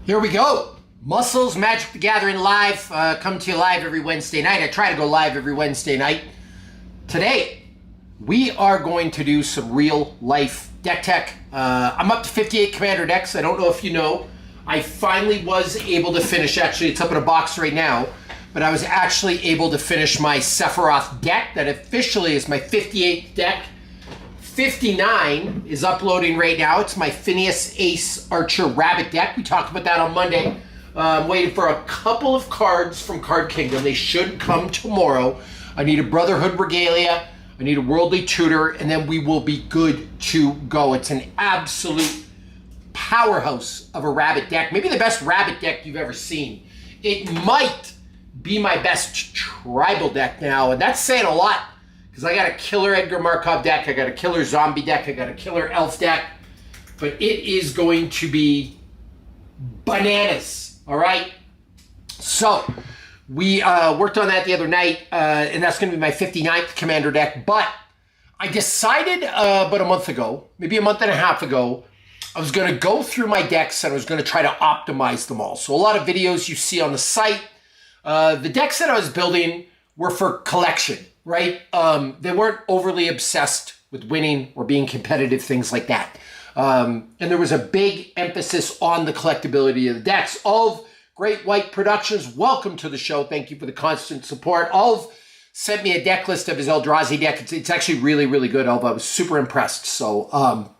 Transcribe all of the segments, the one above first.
Here we go. Muscles, Magic the Gathering live. Come to you live every Wednesday night. I try to go live every Wednesday night. Today, we are going to do some real life deck tech. I'm up to 58 Commander decks. I don't know if you know. I finally was able to finish, actually it's up in a box right now, but I was actually able to finish my Sephiroth deck that officially is my 58th deck. 59 is uploading right now. It's my Phineas Ace Archer Rabbit deck. We talked about that on Monday. I'm waiting for a couple of cards from Card Kingdom. They should come tomorrow. I need a Brotherhood Regalia. I need a Worldly Tutor, and then we will be good to go. It's an absolute powerhouse of a Rabbit deck. Maybe the best Rabbit deck you've ever seen. It might be my best Tribal deck now, and that's saying a lot. Because I got a killer Edgar Markov deck, I got a killer zombie deck, I got a killer elf deck. But it is going to be bananas, all right? So, we worked on that the other night, and that's going to be my 59th Commander deck. But I decided about a month ago, maybe a month and a half ago, I was going to go through my decks and I was going to try to optimize them all. So a lot of videos you see on the site. The decks that I was building were for collection. Right? They weren't overly obsessed with winning or being competitive, things like that. And there was a big emphasis on the collectability of the decks. All of Great White Productions, welcome to the show. Thank you for the constant support. Olive sent me a deck list of his Eldrazi deck. It's actually really, really good, Olive. I was super impressed. So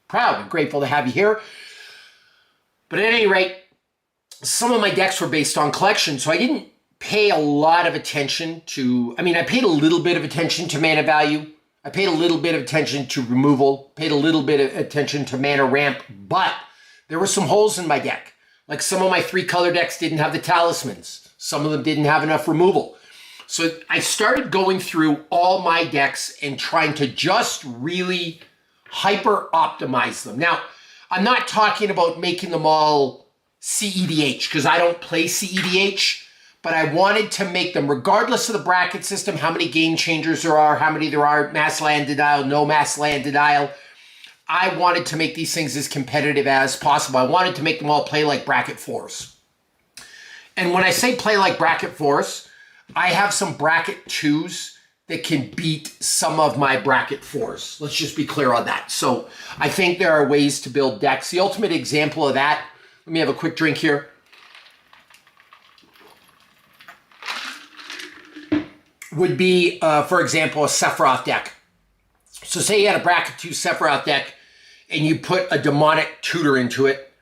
proud and grateful to have you here. But at any rate, some of my decks were based on collection, so I didn't pay a lot of attention to, I paid a little bit of attention to mana value. I paid a little bit of attention to removal, paid a little bit of attention to mana ramp, but there were some holes in my deck. Like some of my 3-color decks didn't have the talismans. Some of them didn't have enough removal. So I started going through all my decks and trying to just really hyper optimize them. Now, I'm not talking about making them all CEDH because I don't play CEDH. But I wanted to make them, regardless of the bracket system, how many game changers there are, how many there are, mass land denial, no mass land denial. I wanted to make these things as competitive as possible. I wanted to make them all play like bracket 4s. And when I say play like bracket 4s, I have some bracket 2s that can beat some of my bracket 4s. Let's just be clear on that. So I think there are ways to build decks. The ultimate example of that, let me have a quick drink here. Would be, for example, a Sephiroth deck. So say you had a bracket 2 Sephiroth deck and you put a demonic tutor into it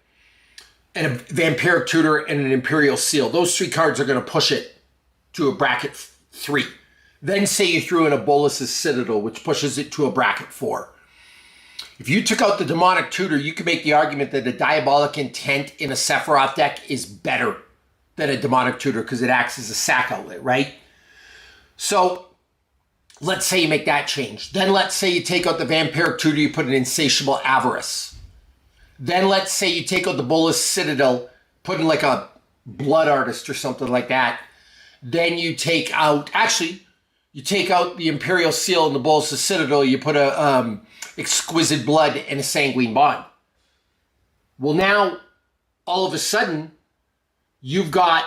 and a vampiric tutor and an imperial seal. Those 3 cards are going to push it to a bracket 3. Then say you threw in a Bolus's Citadel, which pushes it to a bracket 4. If you took out the demonic tutor, you could make the argument that a Diabolic Intent in a Sephiroth deck is better than a demonic tutor because it acts as a sack outlet, right? So let's say you make that change. Then let's say you take out the Vampiric Tutor, you put an Insatiable Avarice. Then let's say you take out the Bolus Citadel, put in like a Blood Artist or something like that. Then you take out, you take out the Imperial Seal and the Bolus Citadel, you put a Exquisite Blood and a Sanguine Bond. Well now, all of a sudden, you've got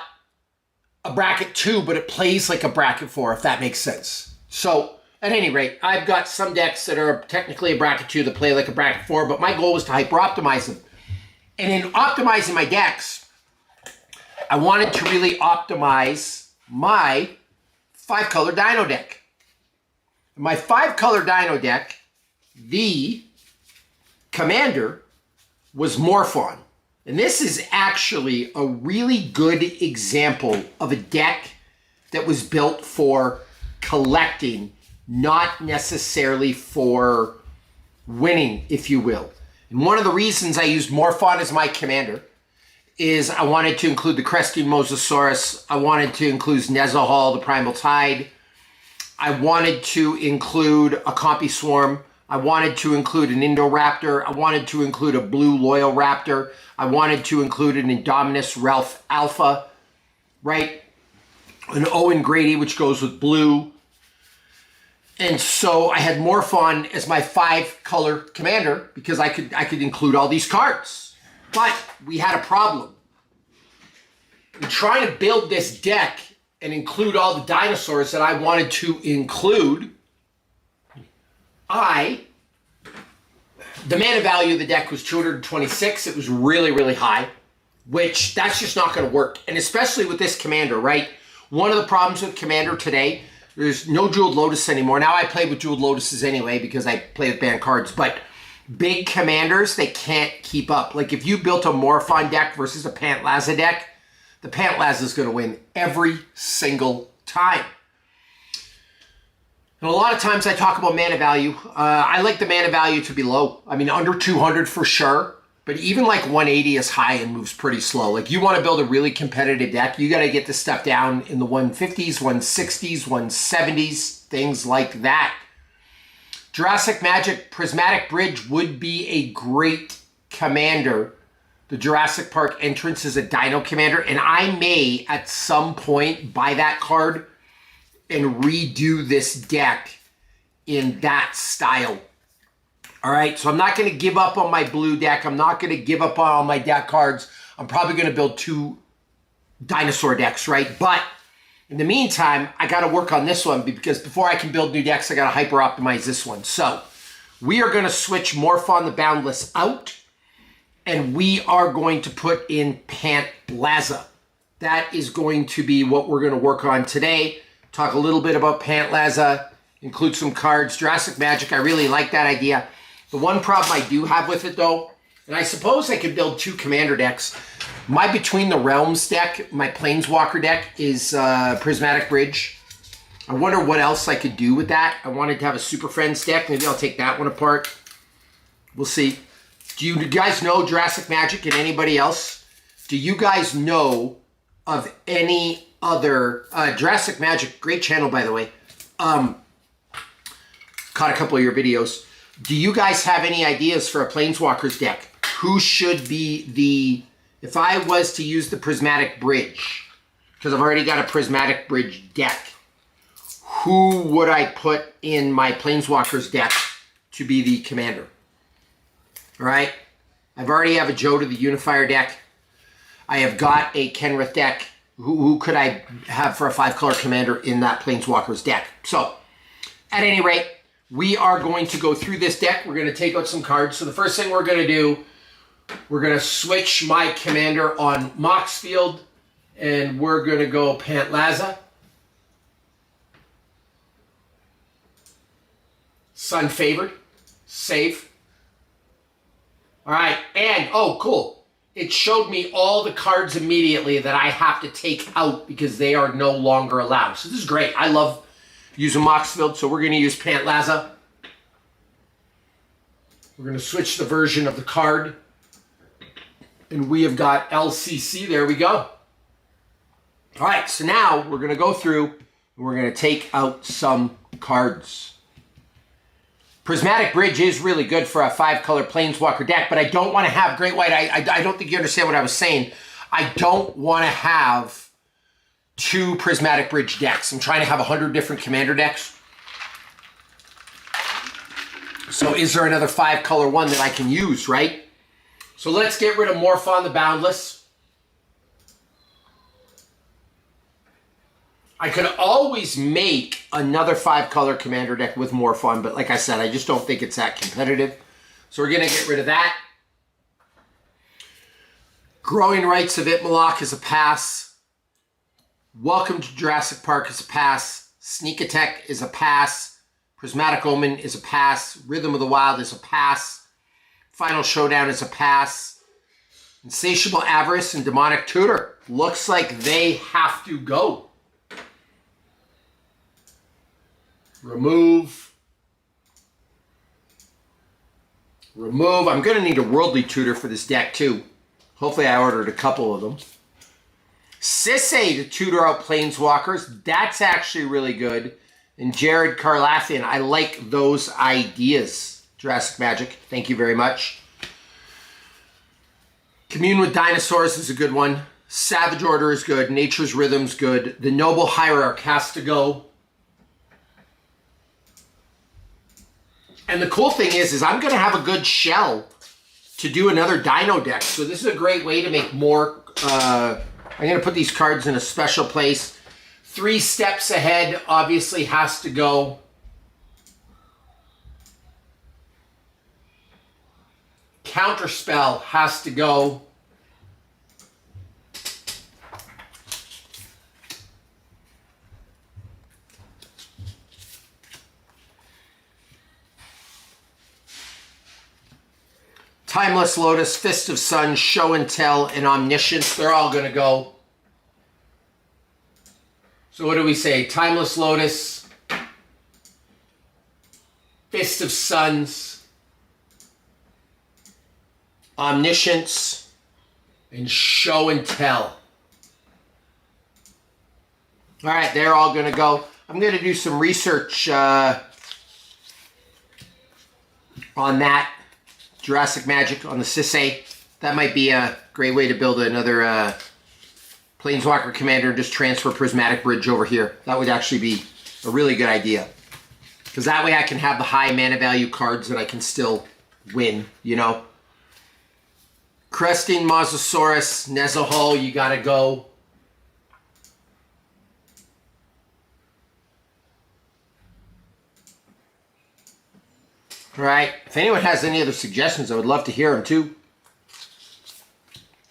a bracket 2, but it plays like a bracket 4, if that makes sense. So, at any rate, I've got some decks that are technically a bracket 2 that play like a bracket 4, but my goal was to hyper-optimize them. And in optimizing my decks, I wanted to really optimize my 5-color Dino deck. My 5-color Dino deck, the commander was Morphon. And this is actually a really good example of a deck that was built for collecting, not necessarily for winning, if you will. And one of the reasons I used Morphon as my commander is I wanted to include the Cresting Mosasaurus. I wanted to include Nezahal, the Primal Tide. I wanted to include a Compy Swarm. I wanted to include an Indoraptor. I wanted to include a Blue Loyal Raptor. I wanted to include an Indominus Ralph Alpha, right? An Owen Grady, which goes with blue. And so I had Morphon as my 5-color commander because I could include all these cards. But we had a problem. in trying to build this deck and include all the dinosaurs that I wanted to include, the mana value of the deck was 226. It was really, really high, which that's just not going to work. And especially with this commander, right? One of the problems with commander today, there's no Jeweled Lotus anymore. Now I play with Jeweled Lotuses anyway because I play with banned cards, but big commanders, they can't keep up. Like if you built a Morphon deck versus a Pantlaza deck, the Pantlaza is going to win every single time. And a lot of times I talk about mana value. I like the mana value to be low. I mean, under 200 for sure. But even like 180 is high and moves pretty slow. Like you want to build a really competitive deck, you got to get this stuff down in the 150s, 160s, 170s, things like that. Jurassic Magic Prismatic Bridge would be a great commander. The Jurassic Park entrance is a Dino commander, and I may at some point buy that card and redo this deck in that style. All right, so I'm not going to give up on my blue deck. I'm not going to give up on all my deck cards. I'm probably going to build 2 dinosaur decks, right? But in the meantime, I got to work on this one because before I can build new decks, I got to hyper optimize this one. So we are going to switch Morphon the Boundless out, and we are going to put in Pantlaza. That is going to be what we're going to work on today. Talk a little bit about Pantlaza, include some cards. Jurassic Magic, I really like that idea. The one problem I do have with it though, and I suppose I could build 2 commander decks. My Between the Realms deck, my Planeswalker deck, is Prismatic Bridge. I wonder what else I could do with that. I wanted to have a Super Friends deck. Maybe I'll take that one apart. We'll see. Do you guys know Jurassic Magic and anybody else? Do you guys know of any other... Jurassic Magic, great channel by the way. Caught a couple of your videos. Do you guys have any ideas for a Planeswalkers deck? Who should be the... If I was to use the Prismatic Bridge, because I've already got a Prismatic Bridge deck, who would I put in my Planeswalkers deck to be the commander? All right? I've already have a Joe to the Unifier deck. I have got a Kenrith deck. Who could I have for a 5-color commander in that Planeswalkers deck? So, at any rate, we are going to go through this deck. We're going to take out some cards. So the first thing we're going to do, we're going to switch my commander on Moxfield, and we're going to go Pantlaza. Sun favored. Save. All right. And, oh, cool. It showed me all the cards immediately that I have to take out because they are no longer allowed. So this is great. I love using Moxfield, so we're going to use Pantlaza. We're going to switch the version of the card. And we have got LCC. There we go. All right, so now we're going to go through and we're going to take out some cards. Prismatic Bridge is really good for a 5-color Planeswalker deck, but I don't want to have Great White. I don't think you understand what I was saying. I don't want to have 2 Prismatic Bridge decks. I'm trying to have 100 different commander decks. So is there another 5-color one that I can use, right? So let's get rid of Morphon the Boundless. I could always make another 5-color commander deck with Morphon, but like I said, I just don't think it's that competitive. So we're going to get rid of that. Growing Rights of Itmalok is a pass. Welcome to Jurassic Park is a pass. Sneak Attack is a pass. Prismatic Omen is a pass. Rhythm of the Wild is a pass. Final Showdown is a pass. Insatiable Avarice and Demonic Tutor. Looks like they have to go. Remove. Remove. I'm going to need a Worldly Tutor for this deck too. Hopefully I ordered a couple of them. Sisay to tutor out Planeswalkers. That's actually really good. And Jared Karlathian. I like those ideas. Jurassic Magic. Thank you very much. Commune with Dinosaurs is a good one. Savage Order is good. Nature's Rhythm's good. The Noble Hierarch has to go. And the cool thing is I'm going to have a good shell to do another Dino deck. So this is a great way to make more I'm going to put these cards in a special place. 3 steps ahead obviously has to go. Counterspell has to go. Timeless Lotus, Fist of Sun, Show and Tell, and Omniscience. They're all going to go. So what do we say? Timeless Lotus, Fist of Suns, Omniscience, and Show and Tell. All right, they're all going to go. I'm going to do some research on that. Jurassic Magic on the Sisay. That might be a great way to build another Planeswalker commander and just transfer Prismatic Bridge over here. That would actually be a really good idea. Because that way I can have the high mana value cards that I can still win, you know. Cresting Mosasaurus, Nezuhul, you gotta go. All right, if anyone has any other suggestions, I would love to hear them too.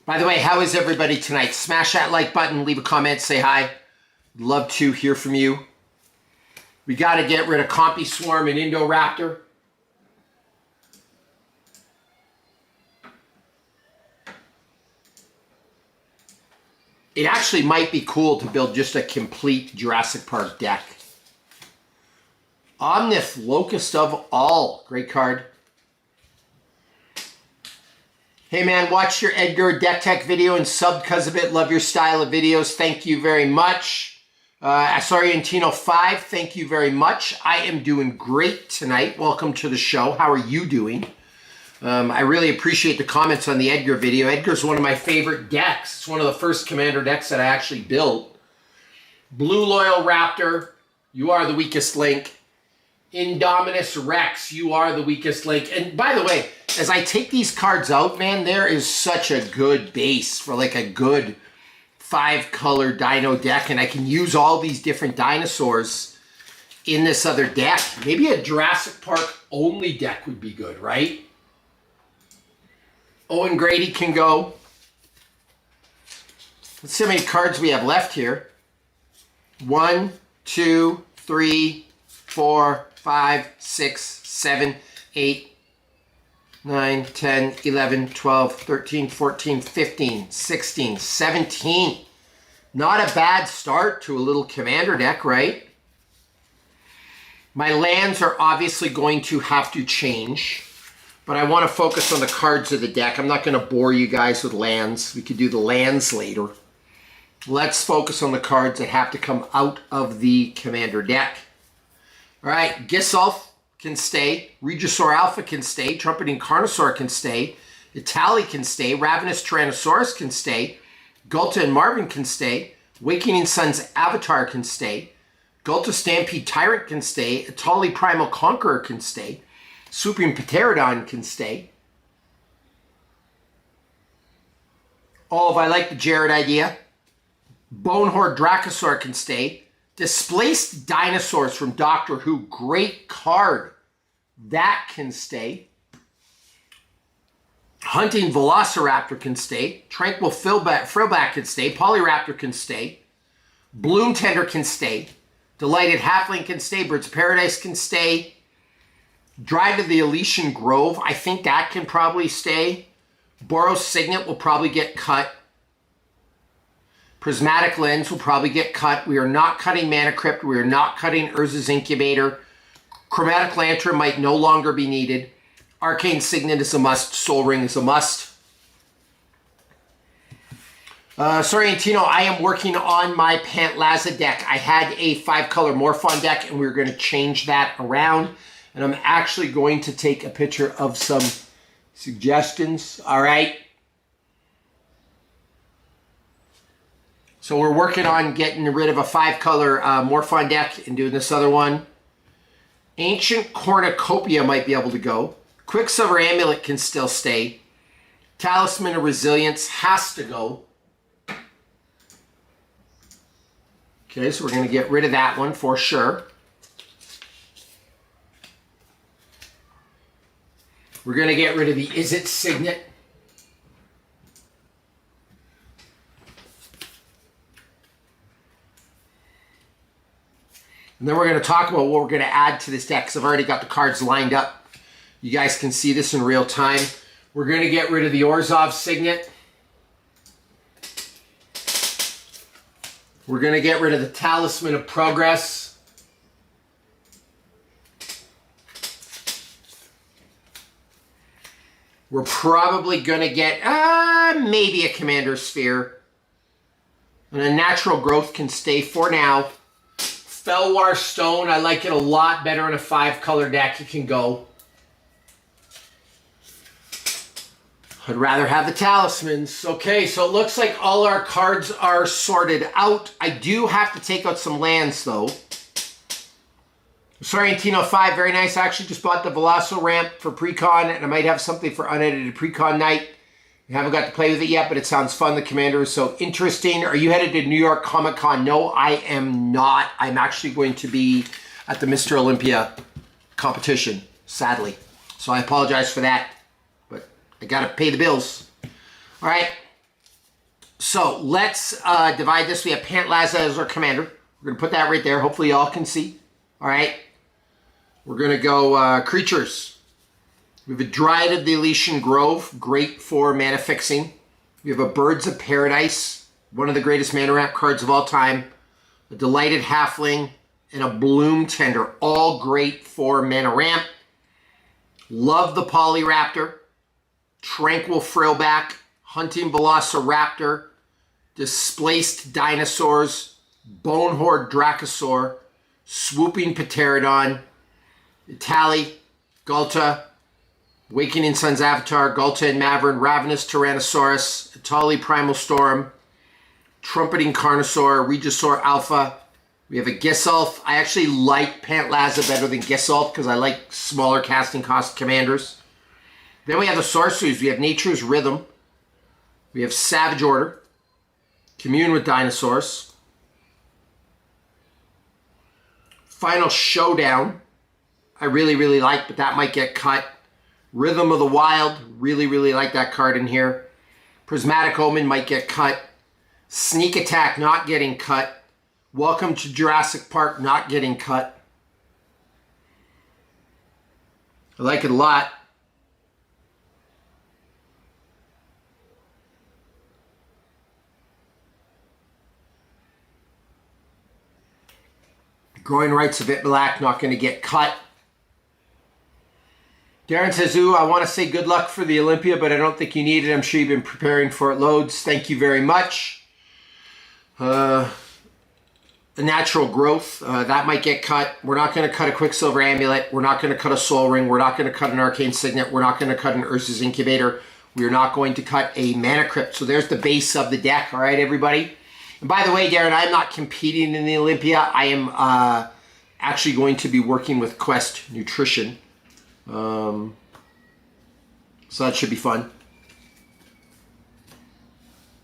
By the way, how is everybody tonight? Smash that like button, leave a comment, say hi. Love to hear from you. We got to get rid of Compy Swarm and Indoraptor. It actually might be cool to build just a complete Jurassic Park deck. Omnith, Locust of All. Great card. Hey man, watch your Edgar Deck Tech video and sub because of it. Love your style of videos. Thank you very much. Asorientino 5, thank you very much. I am doing great tonight. Welcome to the show. How are you doing? I really appreciate the comments on the Edgar video. Edgar's one of my favorite decks. It's one of the first Commander decks that I actually built. Blue Loyal Raptor, you are the weakest link. Indominus Rex, you are the weakest link. And by the way, as I take these cards out, man, there is such a good base for like a good 5-color dino deck. And I can use all these different dinosaurs in this other deck. Maybe a Jurassic Park only deck would be good, right? Owen Grady can go. Let's see how many cards we have left here. 1, 2, 3, 4, 5, 6, 7, 8, 9, 10, 11, 12, 13, 14, 15, 16, 17. Not a bad start to a little commander deck, right? My lands are obviously going to have to change, but I want to focus on the cards of the deck. I'm not going to bore you guys with lands. We could do the lands later. Let's focus on the cards that have to come out of the commander deck. All right, Gisulf can stay. Regisaur Alpha can stay. Trumpeting Carnosaur can stay. Itali can stay. Ravenous Tyrannosaurus can stay. Gulta and Marvin can stay. Awakening Sun's Avatar can stay. Gulta Stampede Tyrant can stay. Itali Primal Conqueror can stay. Swooping Pterodon can stay. Oh, if I like the Jared idea. Bonehorde Dracosaur can stay. Displaced Dinosaurs from Doctor Who. Great card. That can stay. Hunting Velociraptor can stay. Tranquil Frillback can stay. Polyraptor can stay. Bloom Tender can stay. Delighted Halfling can stay. Birds of Paradise can stay. Drive to the Elysian Grove. I think that can probably stay. Boros Signet will probably get cut. Prismatic Lens will probably get cut. We are not cutting Mana Crypt. We are not cutting Urza's Incubator. Chromatic Lantern might no longer be needed. Arcane Signet is a must. Soul Ring is a must. Sorrentino, I am working on my Pantlaza deck. I had a 5-color Morphon deck, and we're going to change that around. And I'm actually going to take a picture of some suggestions. All right. So we're working on getting rid of a 5-color Morphon deck and doing this other one. Ancient Cornucopia might be able to go. Quicksilver Amulet can still stay. Talisman of Resilience has to go. Okay, so we're going to get rid of that one for sure. We're going to get rid of the Is It Signet. And then we're going to talk about what we're going to add to this deck, because I've already got the cards lined up. You guys can see this in real time. We're going to get rid of the Orzhov Signet. We're going to get rid of the Talisman of Progress. We're probably going to get maybe a Commander Sphere. And a Natural Growth can stay for now. Felwar Stone, I like it a lot better in a 5-color deck. It can go. I'd rather have the Talismans. Okay, so it looks like all our cards are sorted out. I do have to take out some lands, though. Sorrentino 5, very nice. I actually just bought the Veloso Ramp for Precon, and I might have something for unedited Precon night. I haven't got to play with it yet, but it sounds fun. The Commander is so interesting. Are you headed to New York Comic Con? No, I am not. I'm actually going to be at the Mr. Olympia competition, sadly. So I apologize for that, but I got to pay the bills. All right. So let's divide this. We have Pantlaza as our Commander. We're going to put that right there. Hopefully y'all can see. All right. We're going to go creatures. We have a Dryad of the Elysian Grove, great for mana fixing. We have a Birds of Paradise, one of the greatest mana ramp cards of all time. A Delighted Halfling, and a Bloom Tender, all great for mana ramp. Love the Polyraptor, Tranquil Frillback, Hunting Velociraptor, Displaced Dinosaurs, Bonehorde Dracosaur, Swooping Pterodon, Itali, Ghalta, Awakening Sun's Avatar, Ghalta and Maverin, Ravenous Tyrannosaurus, Itali Primal Storm, Trumpeting Carnosaur, Regisaur Alpha. We have a Gisulf. I actually like Pantlaza better than Gisulf because I like smaller casting cost commanders. Then we have the sorceries. We have Nature's Rhythm. We have Savage Order, Commune with Dinosaurs, Final Showdown. I really, really like, but that might get cut. Rhythm of the Wild, really, really like that card in here. Prismatic Omen might get cut. Sneak Attack not getting cut. Welcome to Jurassic Park not getting cut. I like it a lot. Growing Rights of Itbilak not going to get cut. Darren says, ooh, I want to say good luck for the Olympia, but I don't think you need it. I'm sure you've been preparing for it loads. Thank you very much. The Natural Growth, that might get cut. We're not going to cut a Quicksilver Amulet. We're not going to cut a Soul Ring. We're not going to cut an Arcane Signet. We're not going to cut an Urza's Incubator. We are not going to cut a Mana Crypt. So there's the base of the deck. All right, everybody? And by the way, Darren, I'm not competing in the Olympia. I am actually going to be working with Quest Nutrition. So that should be fun.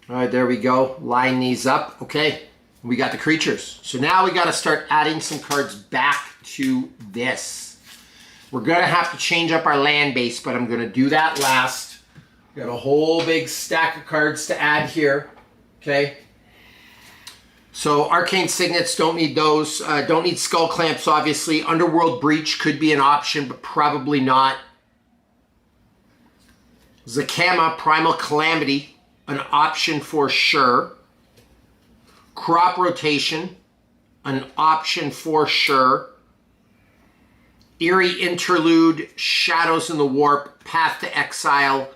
All right, there we go. Line these up. Okay, we got the creatures. So now we got to start adding some cards back to this. We're going to have to change up our land base, but I'm going to do that last. Got a whole big stack of cards to add here. Okay. So Arcane Signets, don't need those. Don't need Skull Clamps, obviously. Underworld Breach could be an option, but probably not. Zakama, Primal Calamity, an option for sure. Crop Rotation, an option for sure. Eerie Interlude, Shadows in the Warp, Path to Exile,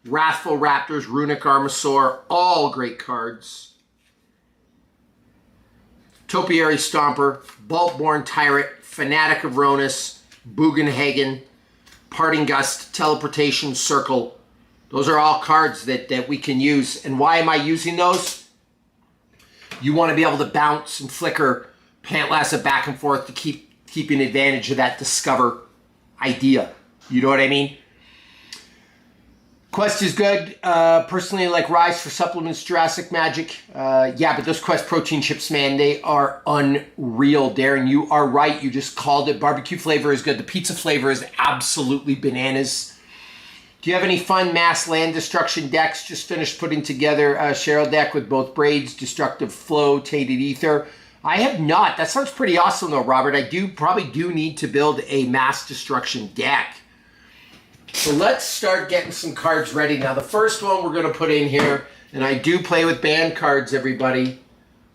Wrathful Raptors, Runic Armasaur, all great cards. Topiary Stomper, Boltborn Tyrant, Fanatic of Ronus, Bugenhagen, Parting Gust, Teleportation Circle. Those are all cards that we can use. And why am I using those? You want to be able to bounce and flicker Pantlaza back and forth to keeping advantage of that Discover idea. You know what I mean? Quest is good. Personally, I like Rise for supplements, Jurassic Magic. Yeah, but those Quest protein chips, man, they are unreal. Darren, you are right. You just called it. Barbecue flavor is good. The pizza flavor is absolutely bananas. Do you have any fun mass land destruction decks? Just finished putting together a Cheryl deck with both Braids, Destructive Flow, Tainted Ether. I have not. That sounds pretty awesome, though, Robert. I probably do need to build a mass destruction deck. So let's start getting some cards ready. Now, the first one we're going to put in here, and I do play with band cards, everybody.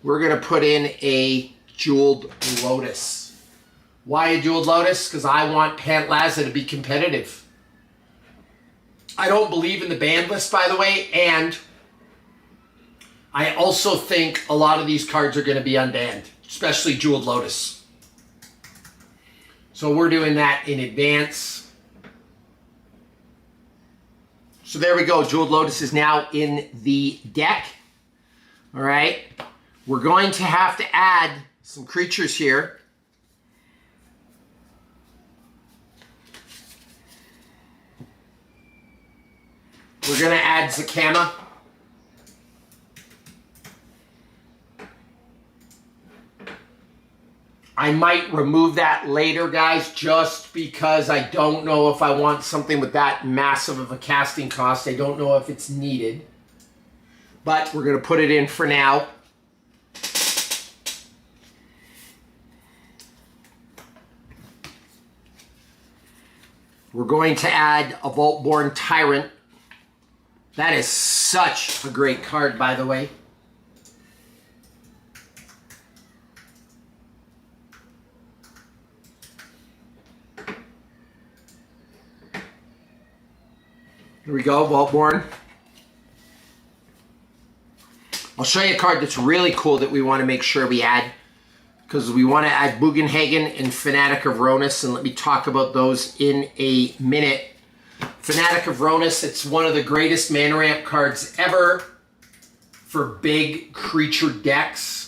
We're going to put in a Jeweled Lotus. Why a Jeweled Lotus? Because I want Pantlaza to be competitive. I don't believe in the banned list, by the way, and I also think a lot of these cards are going to be unbanned, especially Jeweled Lotus. So we're doing that in advance. So there we go. Jeweled Lotus is now in the deck. All right. We're going to have to add some creatures here. We're going to add Zakama. I might remove that later, guys, just because I don't know if I want something with that massive of a casting cost. I don't know if it's needed. But we're going to put it in for now. We're going to add a Vault-Born Tyrant. That is such a great card, by the way. Here we go, Vault-Born. I'll show you a card that's really cool that we want to make sure we add, because we want to add Bugenhagen and Fanatic of Ronus, and let me talk about those in a minute. Fanatic of Ronus, it's one of the greatest mana ramp cards ever for big creature decks.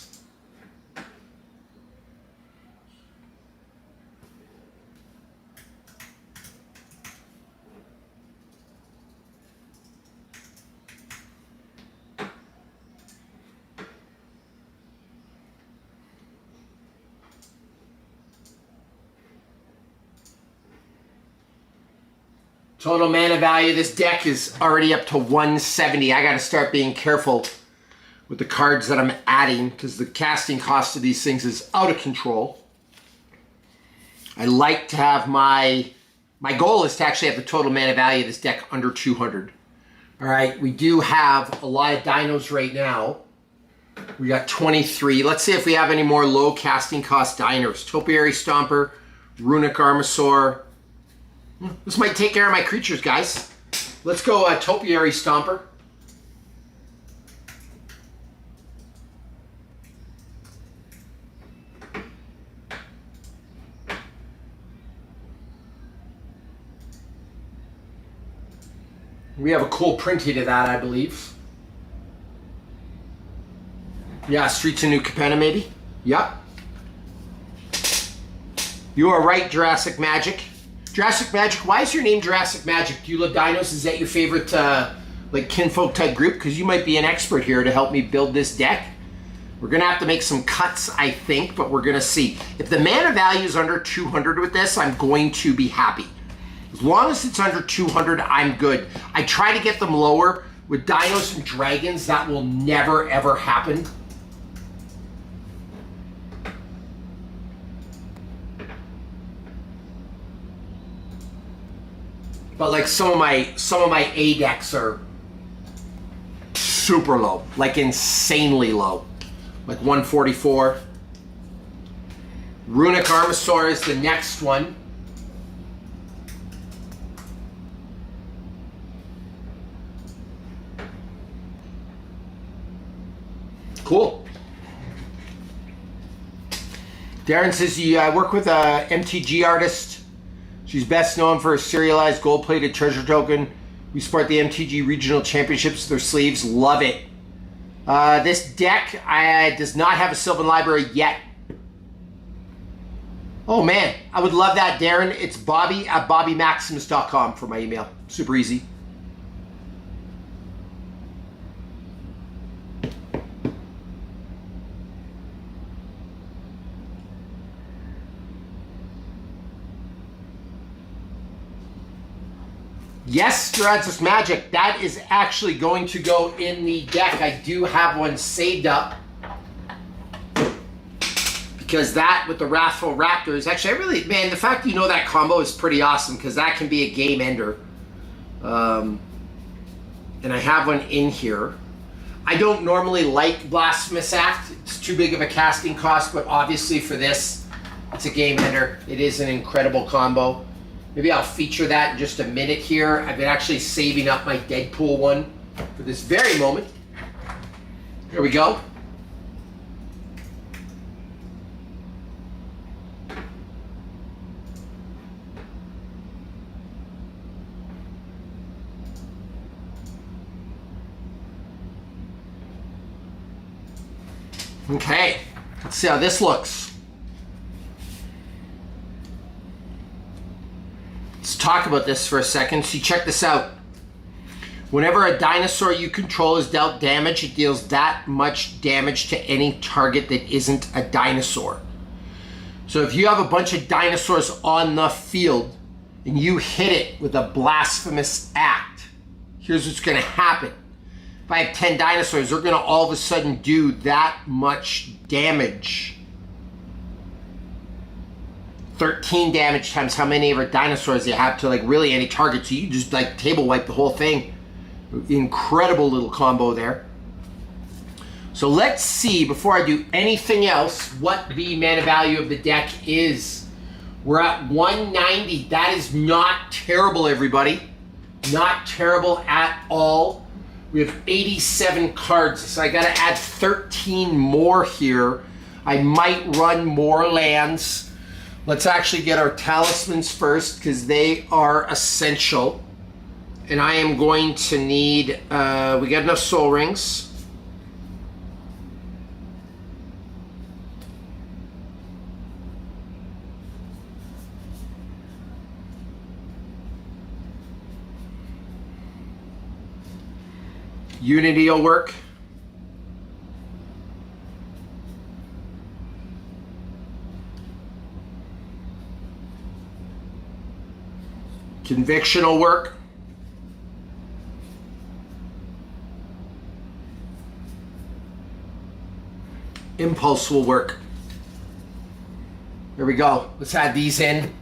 Total mana value, this deck is already up to 170. I got to start being careful with the cards that I'm adding because the casting cost of these things is out of control. I like to have my goal is to actually have the total mana value of this deck under 200. All right, we do have a lot of dinos right now. We got 23. Let's see if we have any more low casting cost dinos. Topiary Stomper, Runic Armasaur. This might take care of my creatures, guys. Let's go Topiary Stomper. We have a cool printing to that, I believe. Yeah, Streets of New Capenna, maybe. Yep. You are right, Jurassic Magic. Jurassic Magic, why is your name Jurassic Magic? Do you love dinos? Is that your favorite like kinfolk type group? Because you might be an expert here to help me build this deck. We're going to have to make some cuts, I think, but we're going to see. If the mana value is under 200 with this, I'm going to be happy. As long as it's under 200, I'm good. I try to get them lower. With dinos and dragons, that will never, ever happen. But like some of my A decks are super low, like insanely low, like 144. Runic Armasaur is the next one. Cool. Darren says you work with a MTG artist. She's best known for a serialized gold-plated treasure token. We support the MTG Regional Championships with their sleeves. Love it. This deck does not have a Sylvan Library yet. Oh man, I would love that, Darren. It's Bobby at BobbyMaximus.com for my email. Super easy. Yes, Jurassic Magic, that is actually going to go in the deck. I do have one saved up. Because that with the Wrathful Raptors, actually, I really, man, the fact you know that combo is pretty awesome because that can be a game ender. And I have one in here. I don't normally like Blasphemous Act. It's too big of a casting cost, but obviously for this, it's a game ender. It is an incredible combo. Maybe I'll feature that in just a minute here. I've been actually saving up my Deadpool one for this very moment. Here we go. Okay, let's see how this looks. Let's talk about this for a second. So check this out. Whenever a dinosaur you control is dealt damage, it deals that much damage to any target that isn't a dinosaur. So if you have a bunch of dinosaurs on the field and you hit it with a Blasphemous Act, here's what's going to happen. If I have 10 dinosaurs, they're going to all of a sudden do that much damage. 13 damage times how many of our dinosaurs you have to like really any target. So you just like table wipe the whole thing. Incredible little combo there. So let's see, before I do anything else, what the mana value of the deck is. We're at 190. That is not terrible, everybody. Not terrible at all. We have 87 cards, so I gotta add 13 more here. I might run more lands. Let's actually get our talismans first, because they are essential. And I am going to need, we got enough soul rings. Unity will work. Conviction will work. Impulse will work. There we go. Let's add these in.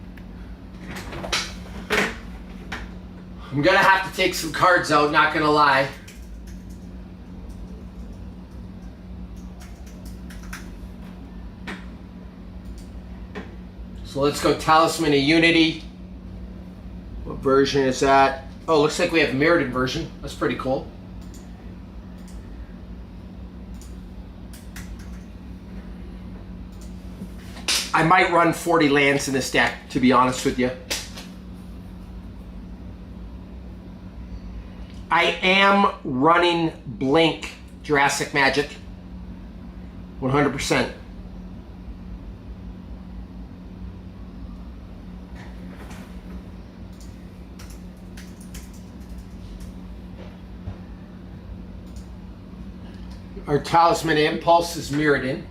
I'm gonna have to take some cards out, not gonna lie. So let's go Talisman of Unity. What version is that? Oh, looks like we have Mirrodin version. That's pretty cool. I might run 40 lands in this deck, to be honest with you. I am running Blink Jurassic Magic. 100%. Our Talisman Impulse is Mirrodin.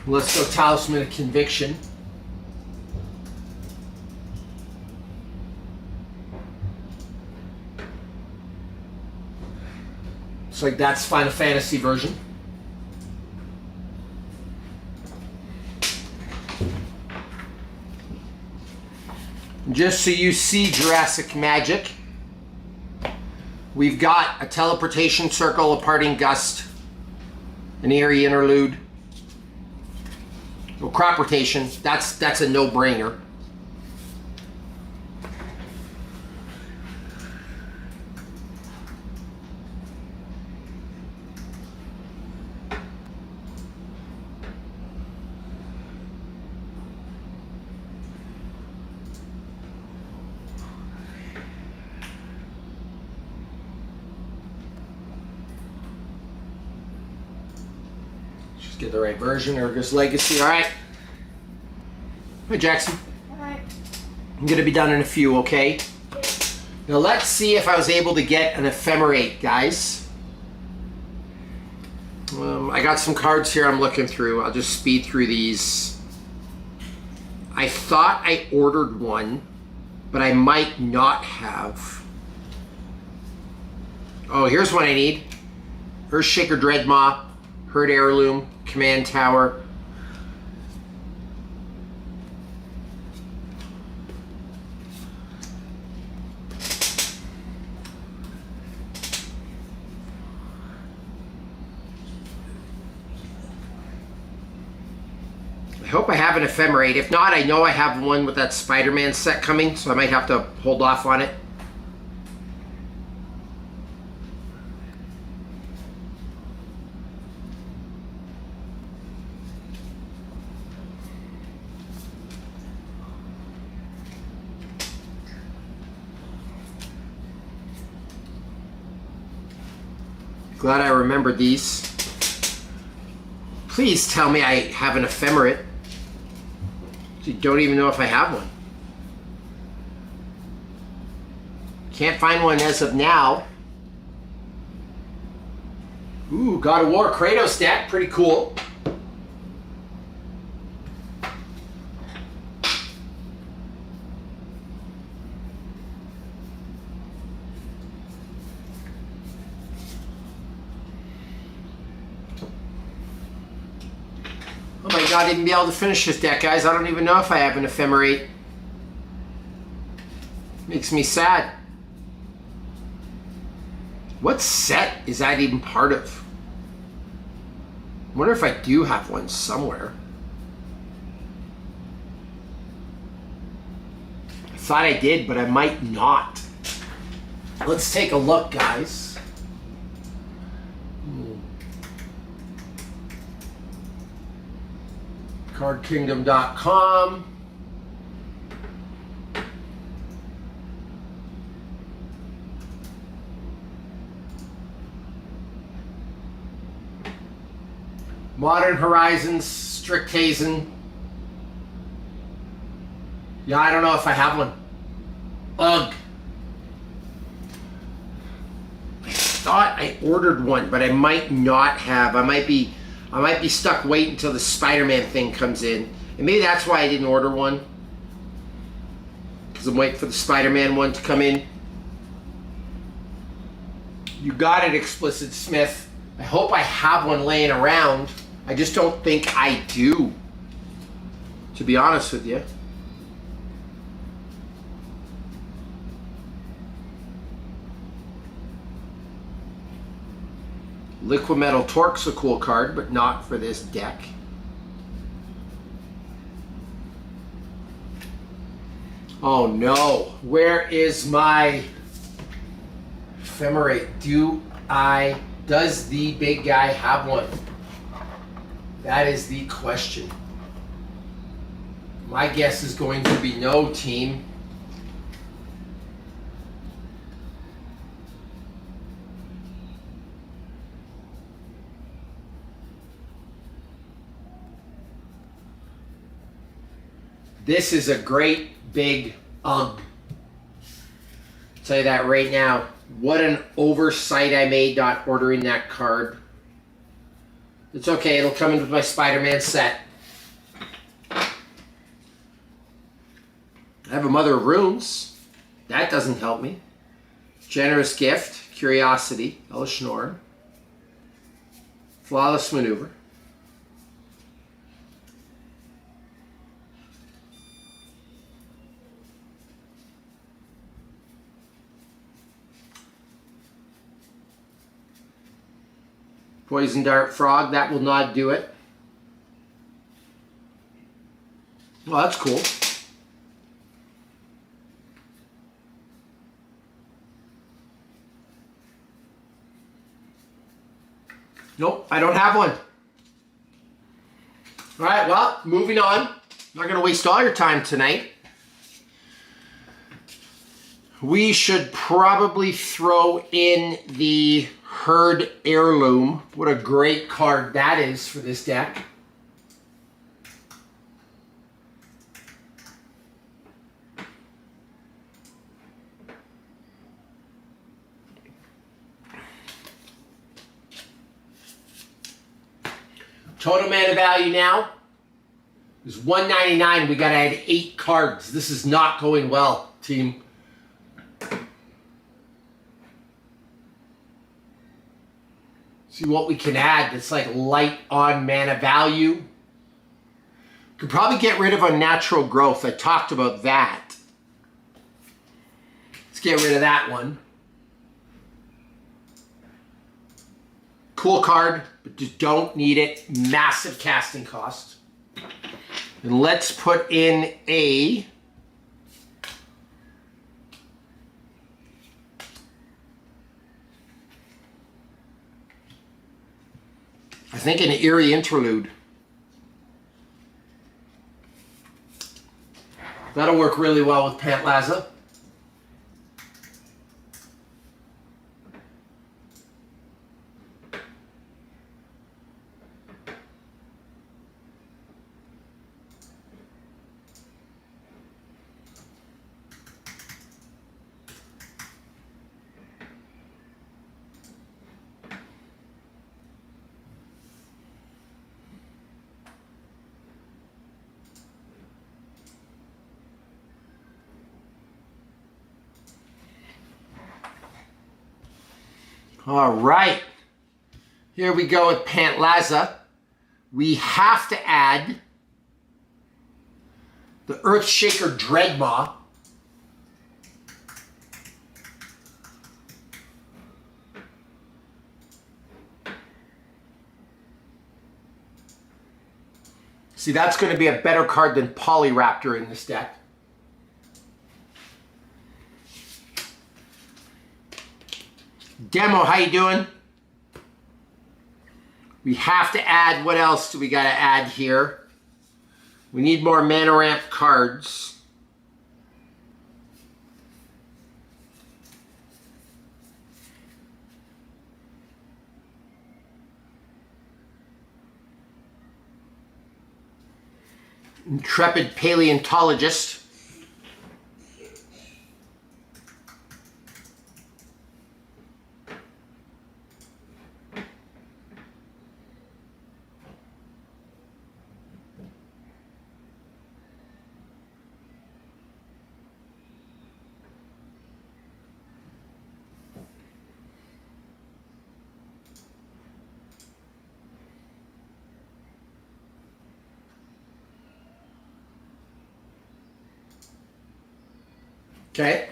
Let's go Talisman of Conviction. Looks like that's Final Fantasy version. Just so you see Jurassic Magic, we've got a Teleportation Circle, a Parting Gust, an Eerie Interlude, well, Crop Rotation. That's a no-brainer. Get the right version. Urgus Legacy. All right. Hi, Jackson. All right. I'm going to be done in a few, okay? Yeah. Now let's see if I was able to get an ephemerate, guys. I got some cards here I'm looking through. I'll just speed through these. I thought I ordered one, but I might not have. Oh, here's one I need. Earthshaker Dreadmaw, Herd Heirloom, Command Tower. I hope I have an ephemerate. If not, I know I have one with that Spider-Man set coming, so I might have to hold off on it. Glad I remembered these. Please tell me I have an ephemerate. You don't even know if I have one. Can't find one as of now. Ooh, God of War Kratos deck, pretty cool. I might not even be able to finish this deck, guys. I don't even know if I have an ephemerate. Makes me sad. What set is that even part of? I wonder if I do have one somewhere. I thought I did, but I might not. Let's take a look, guys. CardKingdom.com. Modern Horizons, Strict Hazen. Yeah, I don't know if I have one. Ugh. I thought I ordered one, but I might not have. I might be stuck waiting until the Spider-Man thing comes in. And maybe that's why I didn't order one. Because I'm waiting for the Spider-Man one to come in. You got it, Explicit Smith. I hope I have one laying around. I just don't think I do, to be honest with you. Liquid Metal Torque's a cool card, but not for this deck. Oh no, where is my ephemerate? Does the big guy have one? That is the question. My guess is going to be no, team. This is a great big ugh. Tell you that right now. What an oversight I made not ordering that card. It's okay, it'll come in with my Spider-Man set. I have a Mother of Runes. That doesn't help me. Generous Gift, Curiosity, Elishnorn. Flawless Maneuver. Poison Dart Frog, that will not do it. Well, that's cool. Nope, I don't have one. All right, well, moving on. I'm not going to waste all your time tonight. We should probably throw in the Herd Heirloom. What a great card that is for this deck. Total mana value now is 199. We got to add 8 cards. This is not going well, team. See what we can add that's like light on mana value. Could probably get rid of unnatural growth. I talked about that. Let's get rid of that one. Cool card, but just don't need it. Massive casting cost. And let's put in a I think an Eerie Interlude. That'll work really well with Pantlaza. All right, here we go with Pantlaza. We have to add the Earthshaker Dreadmaw. See, that's going to be a better card than Polyraptor in this deck. Demo, how you doing? We have to add, what else do we got to add here? We need more mana ramp cards. Intrepid Paleontologist. Okay.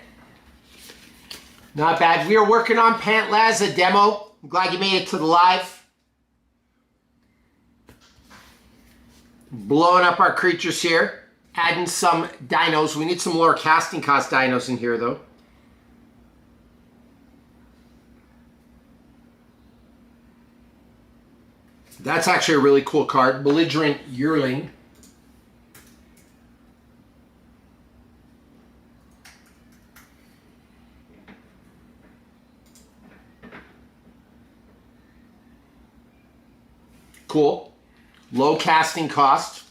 Not bad. We are working on Pantlaza demo. I'm glad you made it to the live. Blowing up our creatures here. Adding some dinos. We need some lower casting cost dinos in here though. That's actually a really cool card. Belligerent Yearling. Cool. Low casting cost.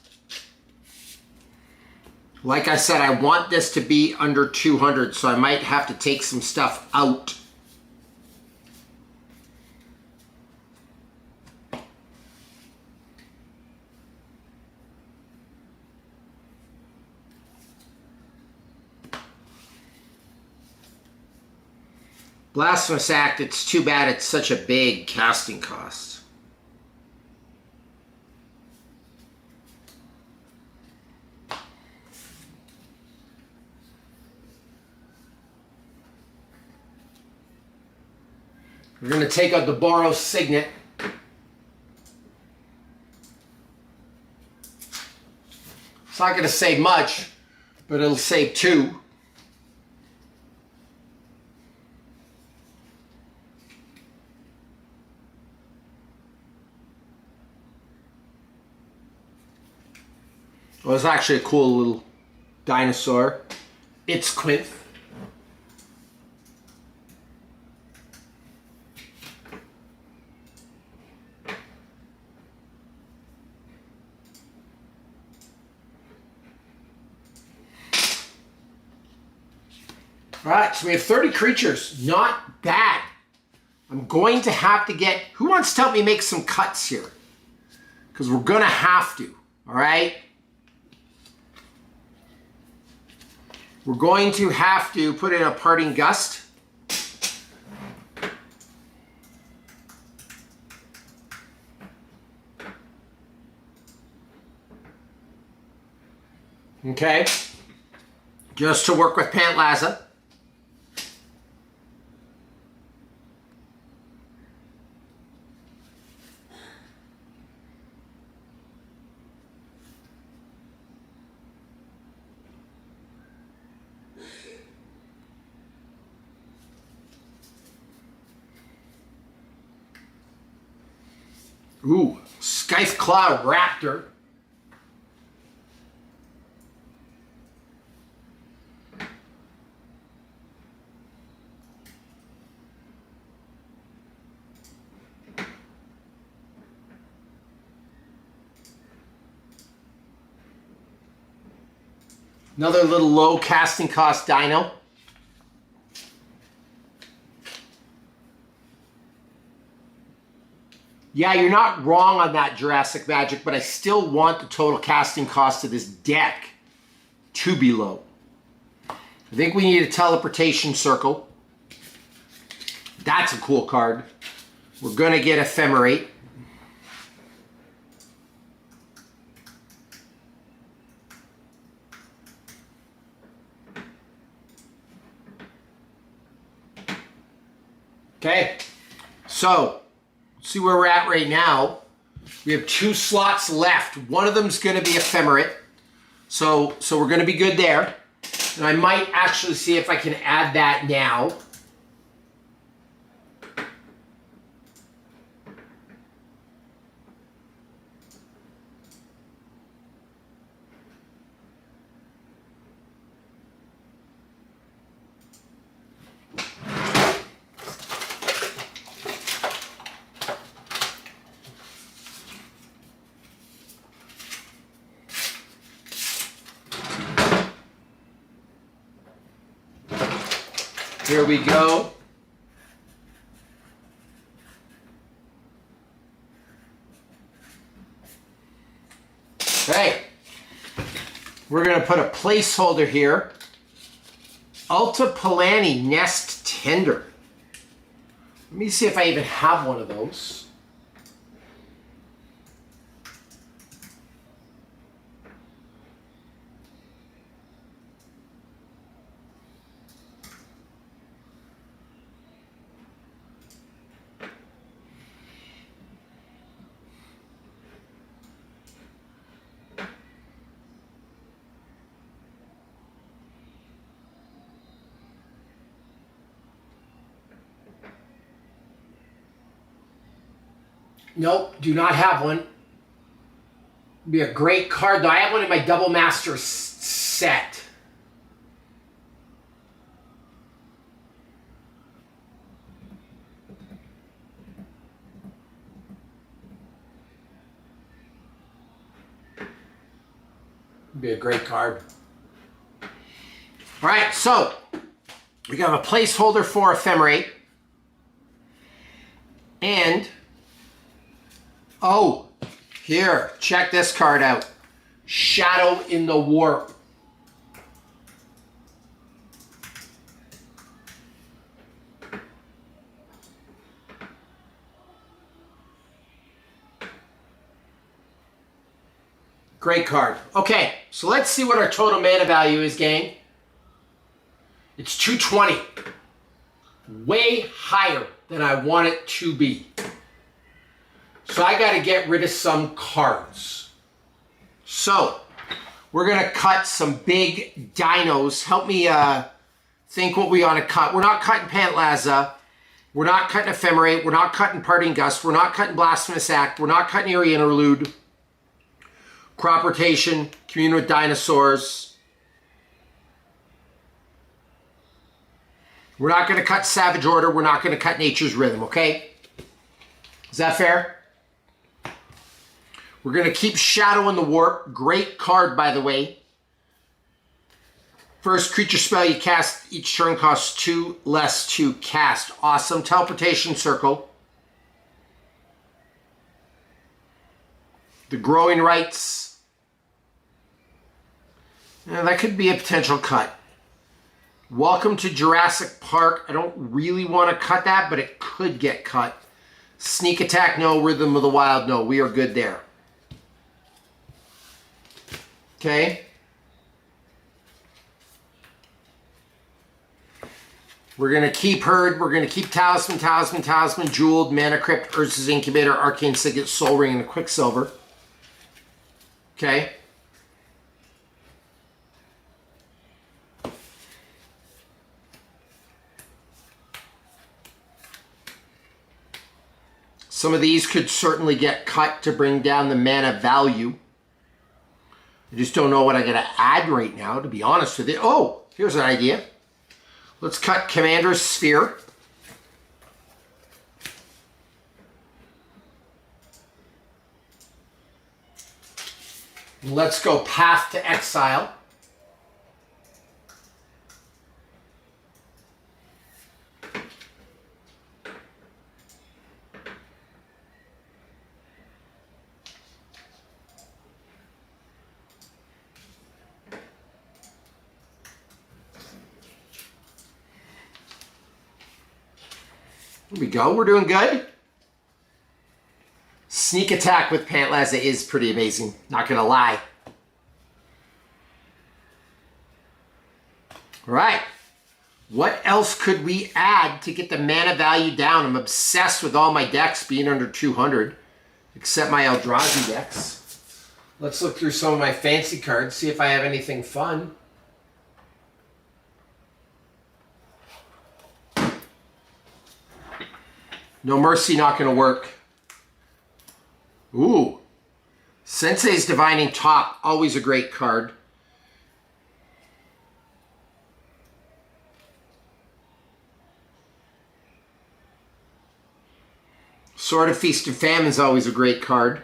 Like I said, I want this to be under 200, so I might have to take some stuff out. Blasphemous Act, it's too bad it's such a big casting cost. We're going to take out the Boros Signet. It's not going to save much, but it'll save 2. Well, it's actually a cool little dinosaur. It's Quinth. All right, so we have 30 creatures. Not bad. I'm going to have to get... Who wants to help me make some cuts here? because we're going to have to, all right? We're going to have to put in a parting gust. Okay, just to work with Pantlaza. Ooh, Scythe Claw Raptor. Another little low casting cost dino. Yeah, you're not wrong on that, Jurassic Magic, but I still want the total casting cost of this deck to be low. I think we need a teleportation circle. That's a cool card. We're going to get Ephemerate. Okay, so see where we're at right now. We have 2 slots left. One of them's going to be Ephemerate. So we're going to be good there. And I might actually see if I can add that now. Here we go. Okay. We're going to put a placeholder here. Alta Palani Nest Tender. Let me see if I even have one of those. Nope, do not have one. Be a great card though. I have one in my Double Master set. Be a great card. All right, so we got a placeholder for Ephemerate. And oh, here, check this card out. Shadow in the Warp. Great card. Okay, so let's see what our total mana value is, gang. It's 220. Way higher than I want it to be. So I got to get rid of some cards. So we're going to cut some big dinos. Help me think what we ought to cut. We're not cutting Pantlaza. We're not cutting Ephemerate. We're not cutting Parting Gust. We're not cutting Blasphemous Act. We're not cutting Eerie Interlude. Crop Rotation. Commune with Dinosaurs. We're not going to cut Savage Order. We're not going to cut Nature's Rhythm, okay? Is that fair? We're going to keep Shadow in the Warp. Great card, by the way. First creature spell you cast each turn costs 2 less to cast. Awesome. Teleportation Circle. The growing rights. Yeah, that could be a potential cut. Welcome to Jurassic Park. I don't really want to cut that, but it could get cut. Sneak Attack, no. Rhythm of the Wild, no. We are good there. Okay. We're going to keep Herd. We're going to keep Talisman, Talisman, Talisman, Jeweled, Mana Crypt, Urza's Incubator, Arcane Signet, Soul Ring, and a Quicksilver. Okay. Some of these could certainly get cut to bring down the mana value. I just don't know what I'm going to add right now, to be honest with you. Oh, here's an idea. Let's cut Commander's Sphere. Let's go Path to Exile. Here we go. We're doing good. Sneak Attack with Pantlaza is pretty amazing. Not going to lie. All right. What else could we add to get the mana value down? I'm obsessed with all my decks being under 200, except my Eldrazi decks. Let's look through some of my fancy cards, see if I have anything fun. No Mercy, not going to work. Ooh. Sensei's Divining Top, always a great card. Sword of Feast and Famine is always a great card.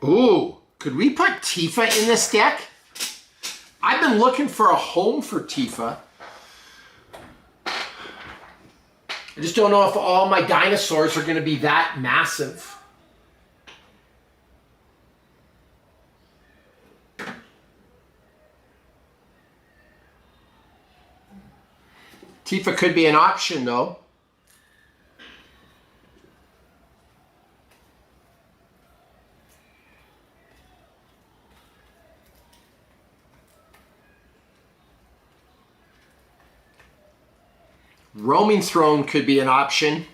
Ooh, could we put Tifa in this deck? I've been looking for a home for Tifa. I just don't know if all my dinosaurs are going to be that massive. Tifa could be an option, though. Roaming Throne could be an option.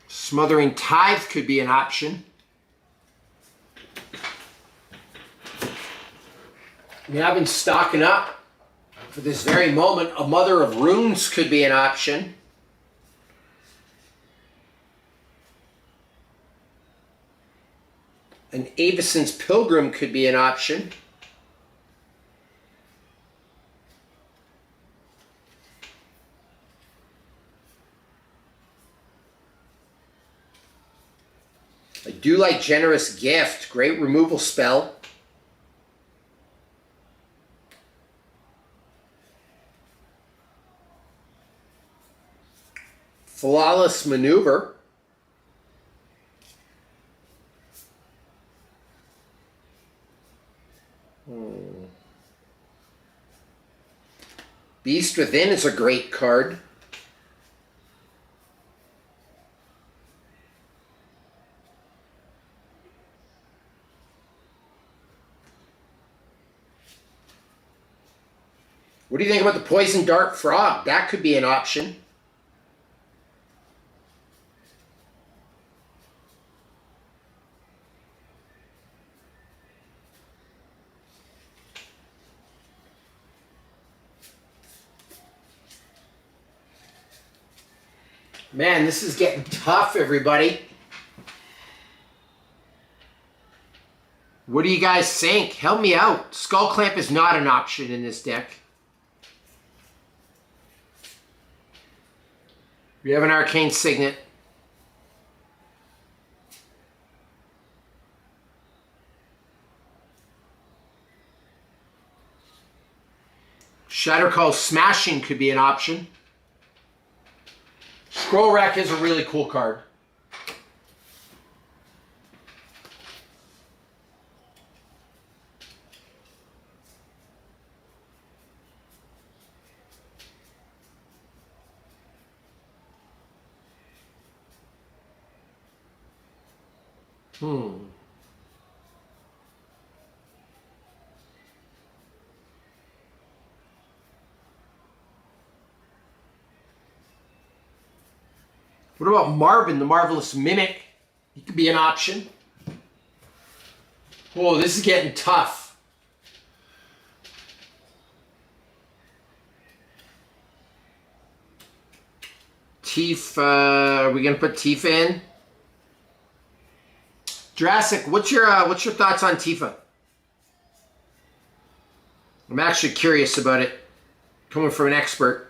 Smothering Tithe could be an option. I mean, I've been stocking up for this very moment. A Mother of Runes could be an option. An Avison's Pilgrim could be an option. I do like Generous Gift. Great removal spell. Flawless Maneuver. Beast Within is a great card. What do you think about the Poison Dart Frog? That could be an option. Man, this is getting tough, everybody. What do you guys think? Help me out. Skull Clamp is not an option in this deck. We have an Arcane Signet. Shattercall Smashing could be an option. Scroll Rack is a really cool card. What about Marvin, the Marvelous Mimic? He could be an option. Whoa, this is getting tough. Tifa, are we gonna put Tifa in? Jurassic, what's your thoughts on Tifa? I'm actually curious about it, coming from an expert.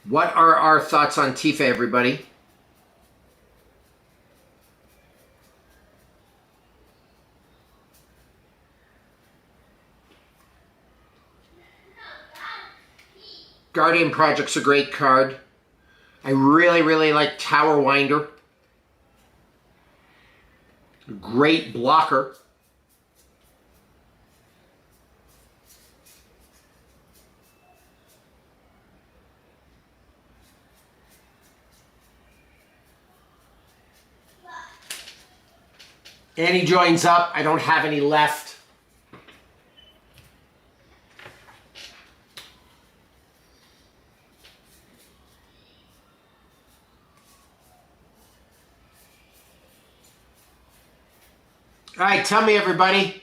What are our thoughts on Tifa, everybody? Guardian Project's a great card. I really, really like Tower Winder. A great blocker. Annie joins up. I don't have any left. All right, tell me, everybody.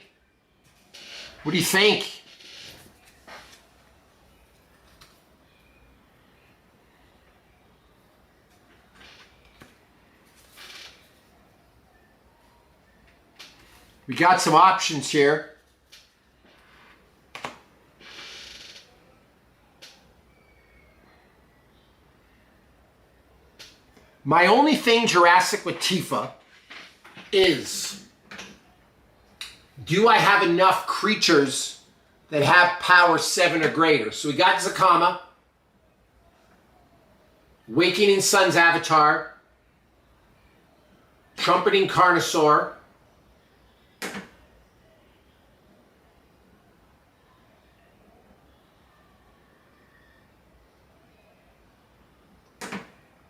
What do you think? We got some options here. My only thing, Jurassic, with Tifa is, do I have enough creatures that have power 7 or greater? So we got Zakama, Wakening Sun's Avatar, Trumpeting Carnosaur,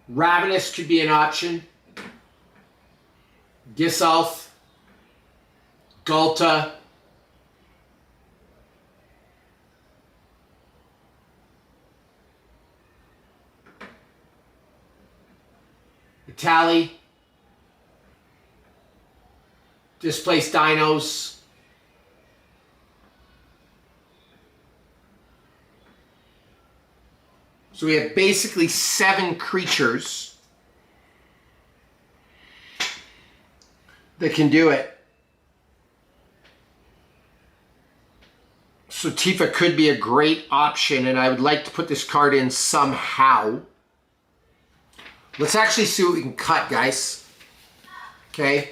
Ravenous could be an option. Gisulf, Gulta, Itali, Displaced Dinos, so we have basically 7 creatures that can do it. So Tifa could be a great option, and I would like to put this card in somehow. Let's actually see what we can cut, guys. Okay.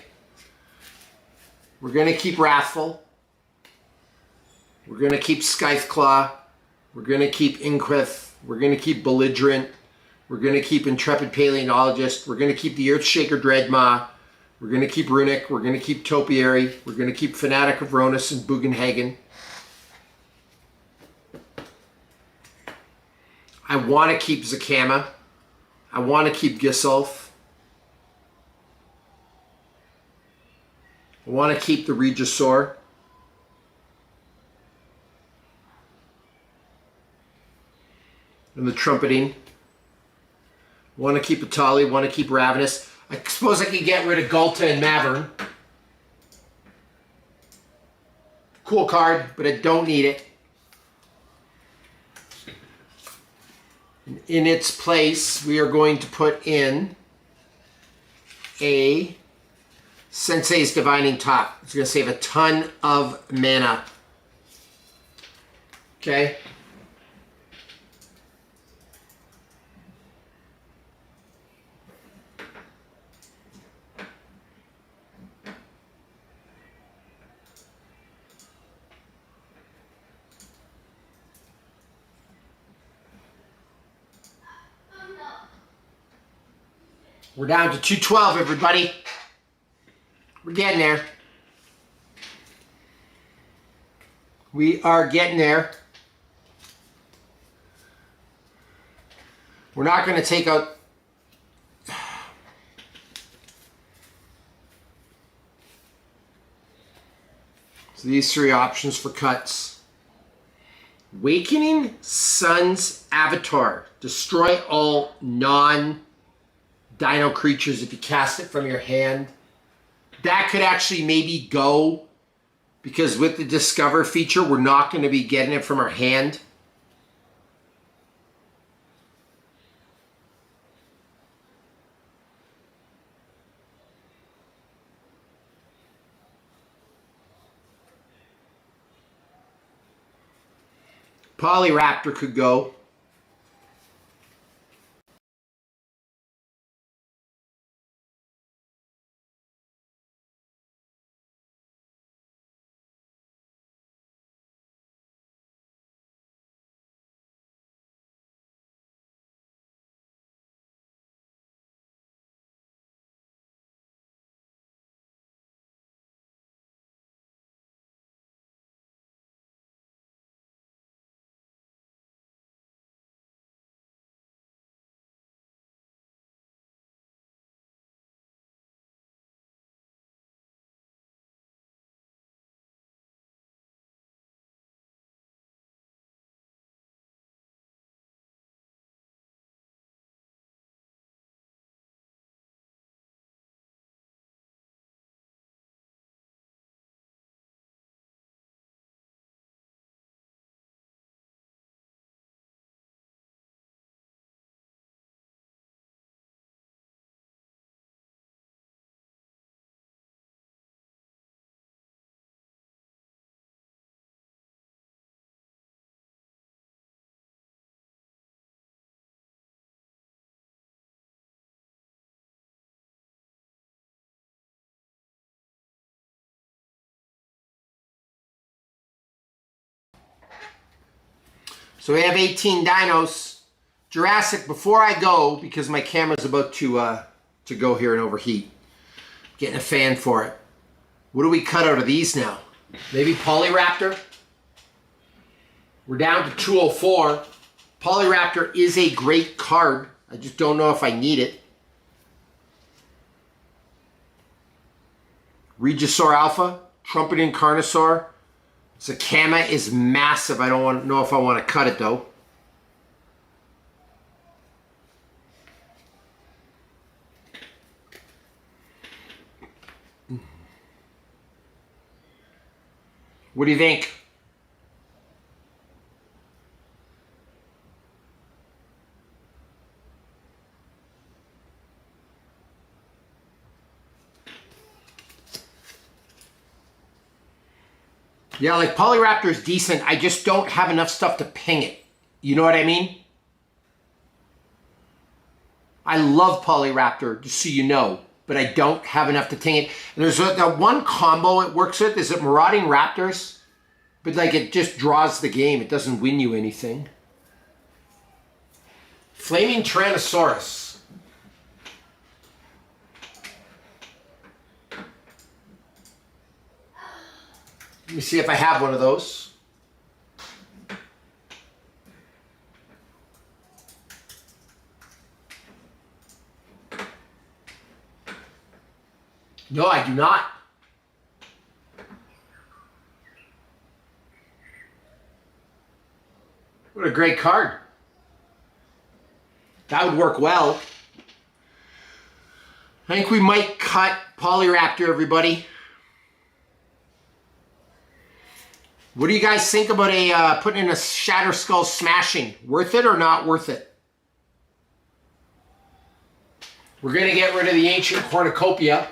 We're going to keep Wrathful. We're going to keep Scytheclaw. We're going to keep Inquith. We're going to keep Belligerent. We're going to keep Intrepid Paleontologist. We're going to keep the Earthshaker Dreadmaw. We're going to keep Runic. We're going to keep Topiary. We're going to keep Fanatic of Ronus and Bugenhagen. I want to keep Zakama. I want to keep Gisulf. I want to keep the Regisaur. And the Trumpeting. I want to keep Itali. Want to keep Ravenous. I suppose I could get rid of Gulta and Mavern. Cool card, but I don't need it. In its place, we are going to put in a Sensei's Divining Top. It's going to save a ton of mana. Okay. We're down to 212, everybody. We're getting there. We are getting there. We're not going to take out... So these three options for cuts. Wakening Sun's Avatar. Destroy all non-dino creatures if you cast it from your hand. That could actually maybe go, because with the Discover feature, we're not going to be getting it from our hand. Polyraptor could go. So we have 18 dinos. Jurassic, before I go, because my camera's about to go here and overheat, getting a fan for it. What do we cut out of these now? Maybe Polyraptor? We're down to 204. Polyraptor is a great card. I just don't know if I need it. Regisaur Alpha, Trumpeting Carnosaur. Zakama is massive. I don't know if I want to cut it though. What do you think? Yeah, like Polyraptor is decent. I just don't have enough stuff to ping it. You know what I mean? I love Polyraptor, just so you know, but I don't have enough to ping it. And there's that one combo it works with. Is it Marauding Raptors? But like it just draws the game. It doesn't win you anything. Flaming Tyrannosaurus. Let me see if I have one of those. No, I do not. What a great card. That would work well. I think we might cut Polyraptor, everybody. What do you guys think about putting in a Shatter Skull Smashing? Worth it or not worth it? We're going to get rid of the ancient cornucopia.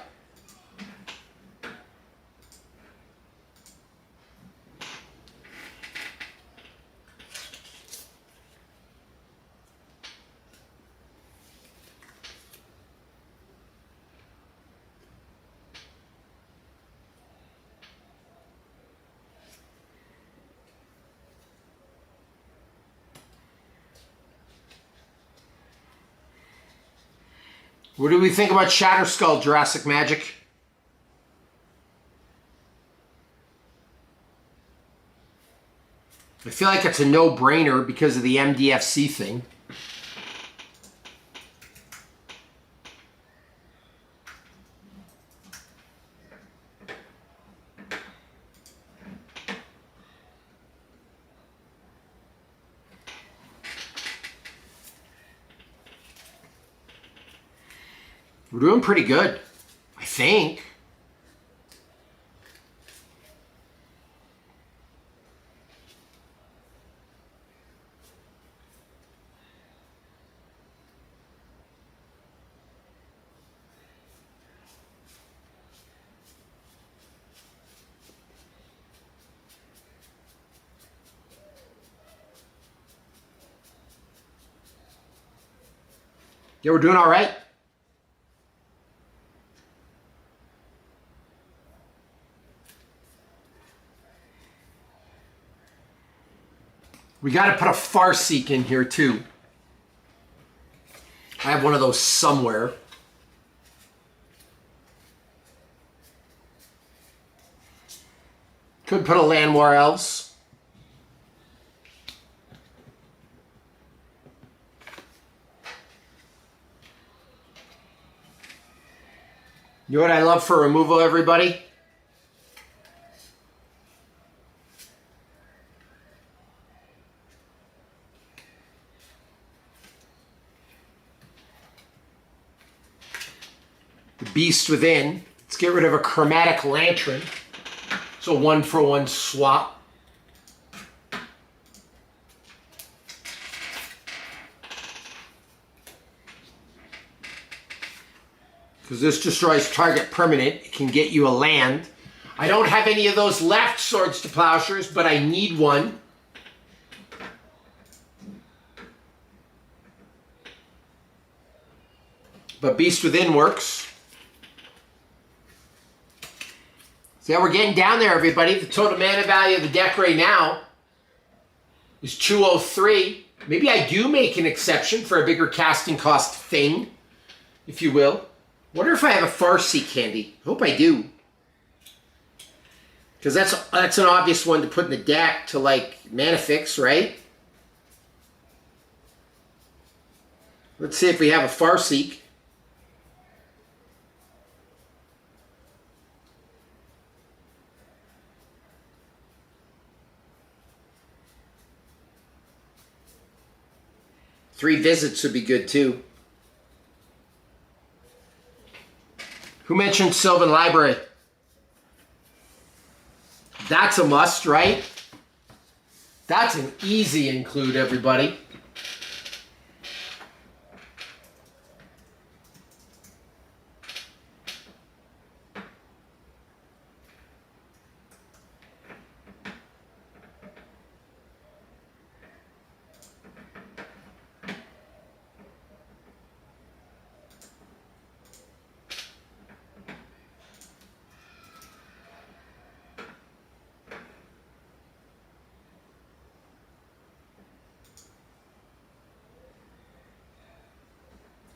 What do we think about Shatterskull, Jurassic Magic? I feel like it's a no-brainer because of the MDFC thing. We're doing pretty good, I think. Yeah, we're doing all right. We got to put a Farseek in here too. I have one of those somewhere. Could put a Land War Elves. You know what I love for removal, everybody? The Beast Within. Let's get rid of a Chromatic Lantern. It's a 1-for-1 swap. Because this destroys target permanent. It can get you a land. I don't have any of those left, Swords to Plowshares, but I need one. But Beast Within works. So yeah, we're getting down there, everybody. The total mana value of the deck right now is 203. Maybe I do make an exception for a bigger casting cost thing, if you will. Wonder if I have a Farseek handy. Hope I do. Because that's an obvious one to put in the deck to, like, mana fix, right? Let's see if we have a Farseek. Three visits would be good too. Who mentioned Sylvan Library? That's a must, right? That's an easy include, everybody.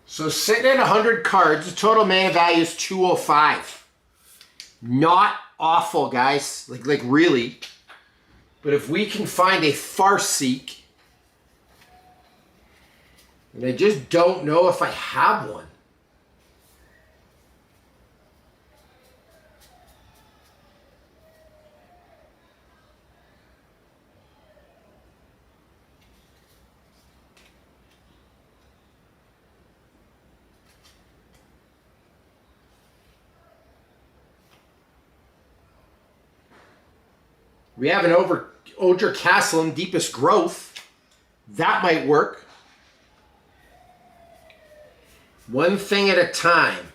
So sitting at 100 cards, the total mana value is 205. Not awful, guys. Like really. But if we can find a Farseek, and I just don't know if I have one. We have an Odra Castle in Deepest Growth. That might work. One thing at a time.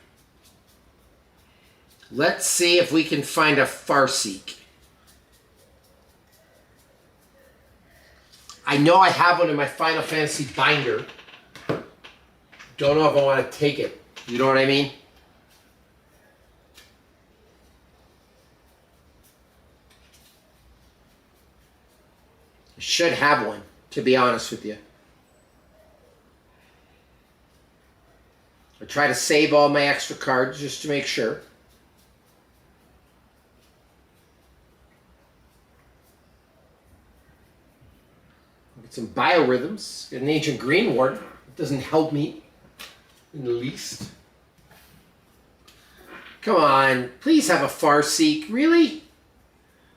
Let's see if we can find a Farseek. I know I have one in my Final Fantasy binder. Don't know if I want to take it. You know what I mean? I should have one, to be honest with you. I try to save all my extra cards just to make sure. Get some biorhythms. Get an ancient green ward. It doesn't help me in the least. Come on, please have a Farseek. Really?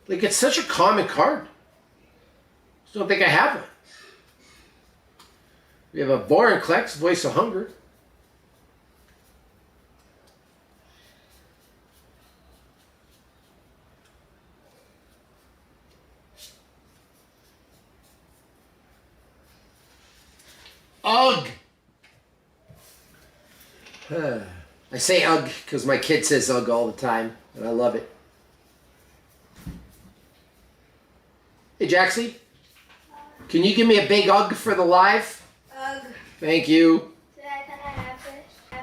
Like, it's such a common card. I don't think I have one. We have a Vorinclex, Voice of Hunger. Ugh! I say ugh because my kid says ugh all the time, and I love it. Hey, Jaxie, can you give me a big ugh for the live? Ugh. Thank you. Did I kind of have this?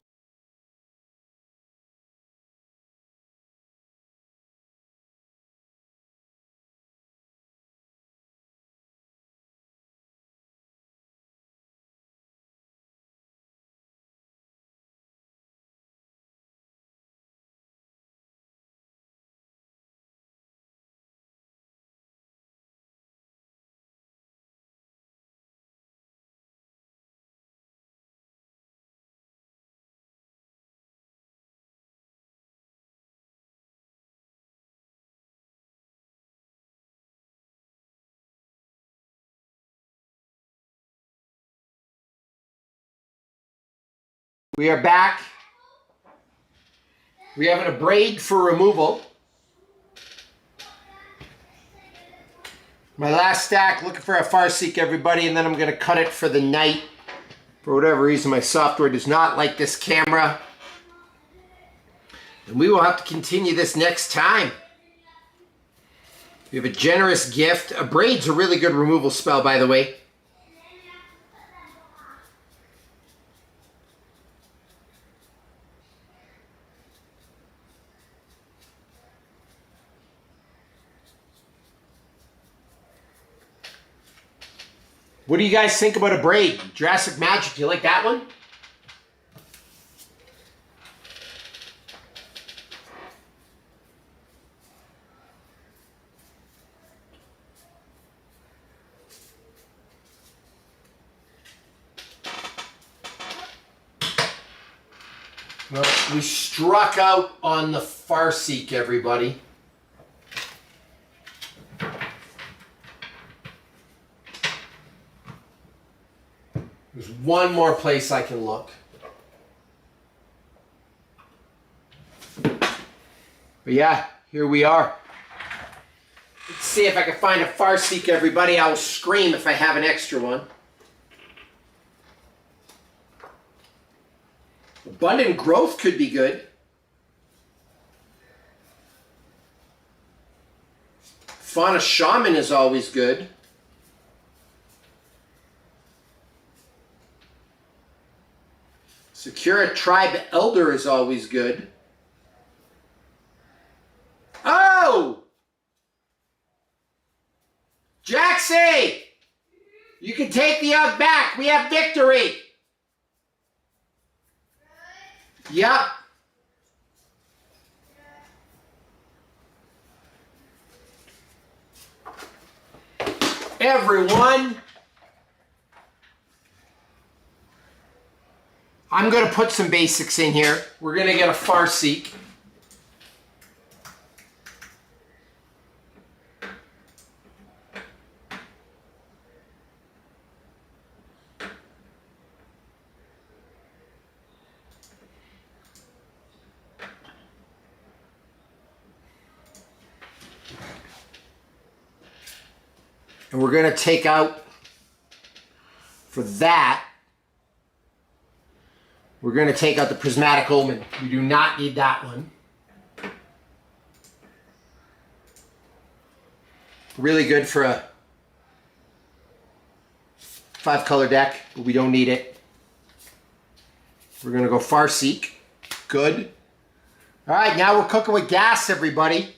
We are back. We have a braid for removal. My last stack, looking for a Farseek, everybody, and then I'm going to cut it for the night. For whatever reason, my software does not like this camera. And we will have to continue this next time. We have a generous gift. A braid's a really good removal spell, by the way. What do you guys think about a braid? Jurassic Magic, do you like that one? Well, we struck out on the Farseek, everybody. There's one more place I can look. But yeah, here we are. Let's see if I can find a Farseek, everybody. I will scream if I have an extra one. Abundant Growth could be good. Fauna Shaman is always good. Secura Tribe Elder is always good. Oh! Jaxie! You can take the UGG back. We have victory. Yep. Everyone, I'm going to put some basics in here. We're going to get a Farseek. And we're going to take out, for that, We're going to take out the Prismatic Omen. We do not need that one. Really good for a 5-color deck, but we don't need it. We're going to go Farseek. Good. All right, now we're cooking with gas, everybody.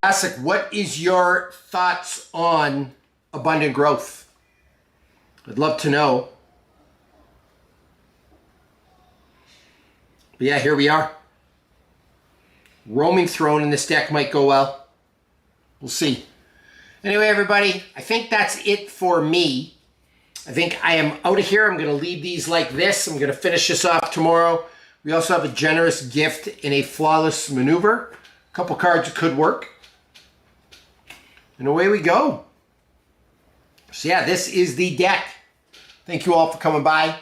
Classic, what is your thoughts on abundant growth? I'd love to know. But yeah, here we are. Roaming Throne in this deck might go well. We'll see. Anyway, everybody, I think that's it for me. I think I am out of here. I'm going to leave these like this. I'm going to finish this off tomorrow. We also have a generous gift in a Flawless Maneuver. A couple cards that could work. And away we go. So yeah, this is the deck. Thank you all for coming by.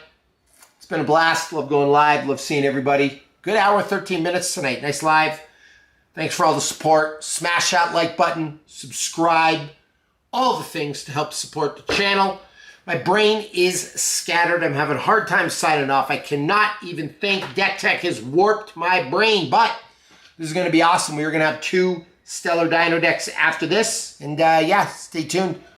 It's been a blast. Love going live. Love seeing everybody. Good hour, 13 minutes tonight. Nice live. Thanks for all the support. Smash that like button. Subscribe. All the things to help support the channel. My brain is scattered. I'm having a hard time signing off. I cannot even think Deck Tech has warped my brain. But this is going to be awesome. We're going to have 2 Stellar Dino decks after this. And yeah, stay tuned.